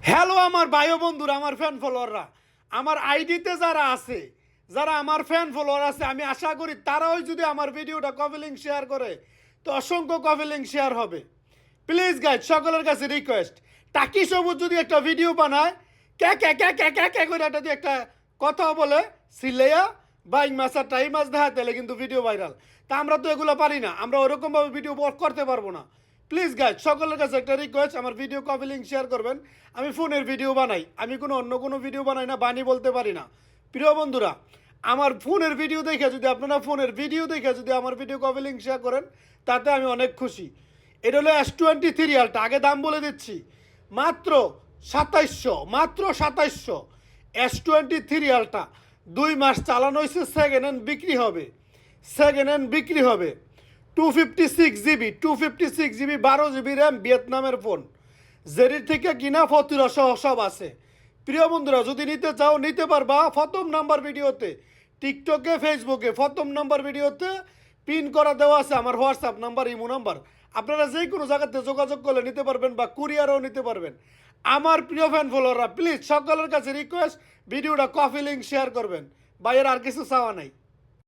Hello আমার ভাই ও বন্ধুরা, আমার ফ্যান ফলোয়াররা, আমার আইডিতে যারা আছে, যারা আমার ফ্যান ফলোয়ার আছে, আমি আশা করি তারাও যদি আমার ভিডিওটা কপি লিঙ্ক শেয়ার করে তো অসংখ্য কপি লিঙ্ক শেয়ার হবে। প্লিজ গাইজ, সকলের কাছে রিকোয়েস্ট, টাকি সবুজ যদি একটা ভিডিও বানায় ক্যা ক্যা ক্যা ক্যা ক্যা ক্যা করে একটা যদি একটা কথা বলে সিলেয়া বাইং মাছ আর টাই মাছ দেখা, তাহলে কিন্তু ভিডিও ভাইরাল। তা আমরা তো এগুলো পারি না, আমরা ওরকমভাবে ভিডিও করতে পারবো না। প্লিজ গাইজ, সকলের কাছে একটা রিকোয়েস্ট, আমার ভিডিও কপি লিঙ্ক শেয়ার করবেন। আমি ফোনের ভিডিও বানাই, আমি কোনো অন্য কোনো ভিডিও বানাই না, বানি বলতে পারি না। প্রিয় বন্ধুরা, আমার ফোনের ভিডিও দেখে যদি আপনারা ফোনের ভিডিও দেখে যদি আমার ভিডিও কপি লিঙ্ক শেয়ার করেন, তাতে আমি অনেক খুশি। এটা হলো S23 আলটা, আগে দাম বলে দিচ্ছি, মাত্র 2700, মাত্র 2700। S23 আলটা 2 মাস চালানো হয়েছে, সেকেন্ড হ্যান্ড বিক্রি হবে, সেকেন্ড হ্যান্ড বিক্রি হবে। 256 জিবি, 256 জিবি, 12 জিবি র্যাম, ভিয়েতনামের ফোন, জেরির থেকে কিনা ফতুরা সহ সব আছে। প্রিয় বন্ধুরা, যদি নিতে চাও নিতে পারবা। প্রথম নাম্বার ভিডিওতে টিকটকে ফেসবুকে প্রথম নাম্বার ভিডিওতে পিন করা দেওয়া আছে আমার হোয়াটসঅ্যাপ নাম্বার, ইমো নাম্বার। আপনারা যে কোনো জায়গাতে যোগাযোগ করলে নিতে পারবেন বা কুরিয়ারও নিতে পারবেন। আমার প্রিয় ফ্যান ফলোয়াররা, প্লিজ সকলের কাছে রিকোয়েস্ট, ভিডিওটা কপি লিঙ্ক শেয়ার করবেন। ভাইয়ের আর কিছু চাওয়া নাই।